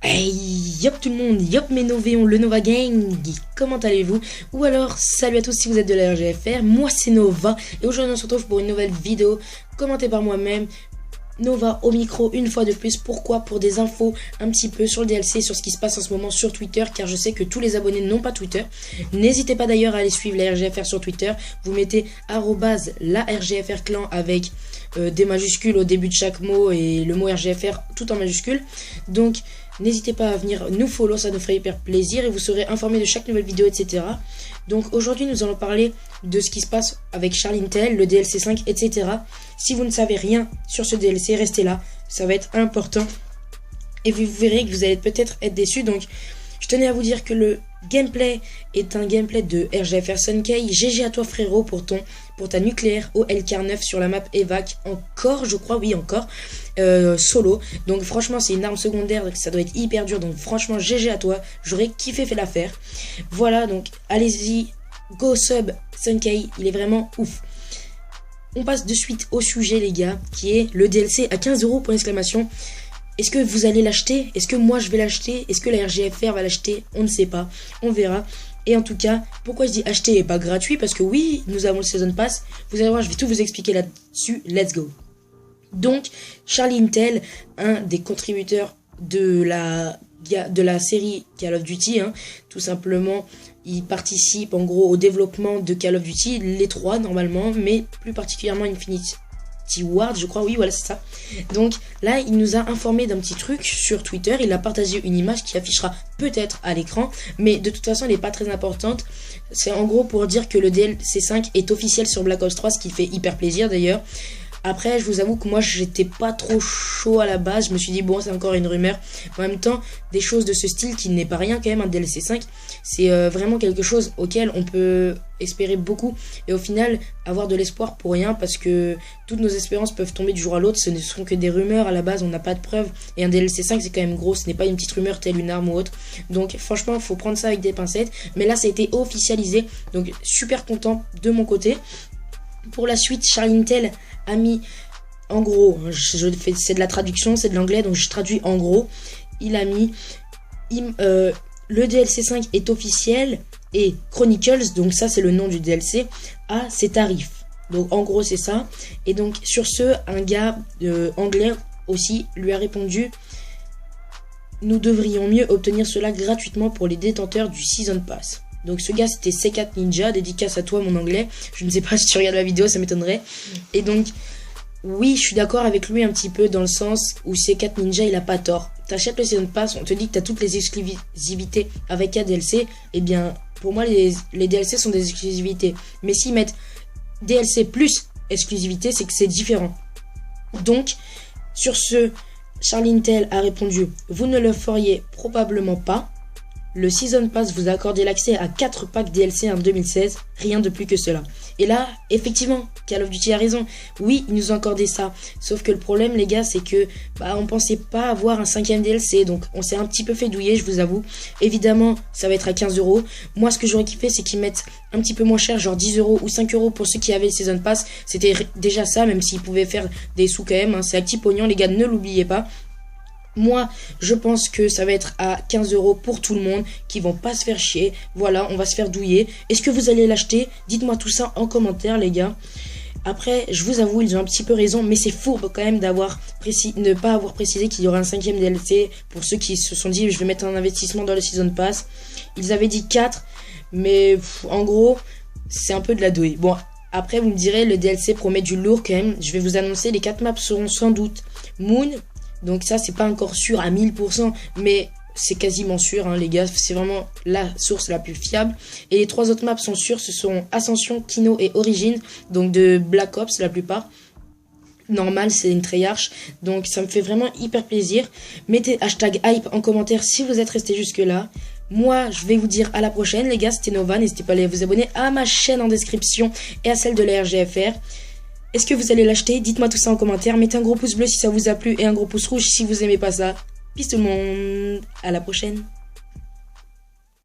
Hey, yop tout le monde, yop mes Novéons, le Nova Gang, comment allez-vous? Ou alors, salut à tous si vous êtes de la RGFR, moi c'est Nova, et aujourd'hui on se retrouve pour une nouvelle vidéo, commentée par moi-même, Nova au micro une fois de plus. Pourquoi? Pour des infos un petit peu sur le DLC, sur ce qui se passe en ce moment sur Twitter, car je sais que tous les abonnés n'ont pas Twitter. N'hésitez pas d'ailleurs à aller suivre la RGFR sur Twitter, vous mettez @la RGFR clan avec des majuscules au début de chaque mot et le mot RGFR tout en majuscules. Donc n'hésitez pas à venir nous follow, ça nous ferait hyper plaisir et vous serez informés de chaque nouvelle vidéo, etc. Donc aujourd'hui nous allons parler de ce qui se passe avec Charlie Intel, le DLC 5, etc. Si vous ne savez rien sur ce DLC, restez là, ça va être important. Et vous verrez que vous allez peut-être être déçus. Donc je tenais à vous dire que le gameplay est un gameplay de RGFR Sunkey. GG à toi frérot pour ta nucléaire au LK9 sur la map Evac. Encore, je crois, oui encore. Solo. Donc franchement c'est une arme secondaire, donc ça doit être hyper dur. Donc franchement GG à toi. J'aurais kiffé fait l'affaire. Voilà, donc allez-y. Go sub Sunkey. Il est vraiment ouf. On passe de suite au sujet les gars, qui est le DLC à 15 €, point d'exclamation. Est-ce que vous allez l'acheter? Est-ce que moi je vais l'acheter? Est-ce que la RGFR va l'acheter? On ne sait pas, on verra. Et en tout cas, pourquoi je dis acheter et pas gratuit? Parce que oui, nous avons le Season Pass. Vous allez voir, je vais tout vous expliquer là-dessus. Let's go. Donc, Charlie Intel, un des contributeurs de la série Call of Duty, hein, tout simplement, il participe en gros au développement de Call of Duty, les trois normalement, mais plus particulièrement Infinity Ward, je crois, oui, voilà, c'est ça. Donc là, il nous a informé d'un petit truc sur Twitter. Il a partagé une image qui affichera peut-être à l'écran, mais de toute façon, elle n'est pas très importante. C'est en gros pour dire que le DLC 5 est officiel sur Black Ops 3, ce qui fait hyper plaisir d'ailleurs. Après, je vous avoue que moi, j'étais pas trop chaud à la base. Je me suis dit, bon, c'est encore une rumeur. En même temps, des choses de ce style, qui n'est pas rien quand même, un DLC 5, c'est vraiment quelque chose auquel on peut espérer beaucoup. Et au final, avoir de l'espoir pour rien, parce que toutes nos espérances peuvent tomber du jour à l'autre. Ce ne sont que des rumeurs à la base, on n'a pas de preuves. Et un DLC 5, c'est quand même gros. Ce n'est pas une petite rumeur telle une arme ou autre. Donc, franchement, il faut prendre ça avec des pincettes. Mais là, ça a été officialisé. Donc, super content de mon côté. Pour la suite, Charlie Intel a mis, en gros, c'est de la traduction, c'est de l'anglais, donc je traduis en gros. Il a mis, le DLC 5 est officiel et Chronicles, donc ça c'est le nom du DLC, a ses tarifs. Donc en gros c'est ça. Et donc sur ce, un gars anglais aussi lui a répondu: nous devrions mieux obtenir cela gratuitement pour les détenteurs du Season Pass. Donc ce gars c'était C4 Ninja, dédicace à toi mon anglais. Je ne sais pas si tu regardes la vidéo, ça m'étonnerait. Et donc oui, je suis d'accord avec lui un petit peu dans le sens où C4 Ninja il a pas tort. T'achètes le Season Pass, on te dit que t'as toutes les exclusivités avec un DLC. Eh bien pour moi les DLC sont des exclusivités. Mais s'ils mettent DLC plus exclusivité, c'est que c'est différent. Donc sur ce, Charlie Intel a répondu: vous ne le feriez probablement pas. Le Season Pass vous a accordé l'accès à 4 packs DLC en 2016, rien de plus que cela. Et là, effectivement, Call of Duty a raison. Oui, ils nous ont accordé ça. Sauf que le problème, les gars, c'est que on pensait pas avoir un 5e DLC. Donc, on s'est un petit peu fait douiller, je vous avoue. Évidemment, ça va être à 15 €. Moi, ce que j'aurais kiffé, c'est qu'ils mettent un petit peu moins cher, genre 10 € ou 5 € pour ceux qui avaient le Season Pass. C'était déjà ça, même s'ils pouvaient faire des sous quand même, hein. C'est à petit pognon, les gars, ne l'oubliez pas. Moi, je pense que ça va être à 15 € pour tout le monde, qui vont pas se faire chier. Voilà, on va se faire douiller. Est-ce que vous allez l'acheter? Dites-moi tout ça en commentaire, les gars. Après, je vous avoue, ils ont un petit peu raison, mais c'est fourbe quand même ne pas avoir précisé qu'il y aura un 5e DLC pour ceux qui se sont dit je vais mettre un investissement dans le Season Pass. Ils avaient dit 4, mais en gros, c'est un peu de la douille. Bon, après, vous me direz, le DLC promet du lourd quand même. Je vais vous annoncer, les 4 maps seront sans doute Moon. Donc ça, c'est pas encore sûr à 1000%, mais c'est quasiment sûr, hein, les gars. C'est vraiment la source la plus fiable. Et les 3 autres maps sont sûres, ce sont Ascension, Kino et Origin, donc de Black Ops la plupart. normal, c'est une Treyarch, donc ça me fait vraiment hyper plaisir. Mettez hashtag hype en commentaire si vous êtes resté jusque là. Moi, je vais vous dire à la prochaine, les gars. C'était Nova. N'hésitez pas à aller vous abonner à ma chaîne en description et à celle de la RGFR. Est-ce que vous allez l'acheter? Dites-moi tout ça en commentaire. Mettez un gros pouce bleu si ça vous a plu et un gros pouce rouge si vous aimez pas ça. Peace tout le monde. À la prochaine.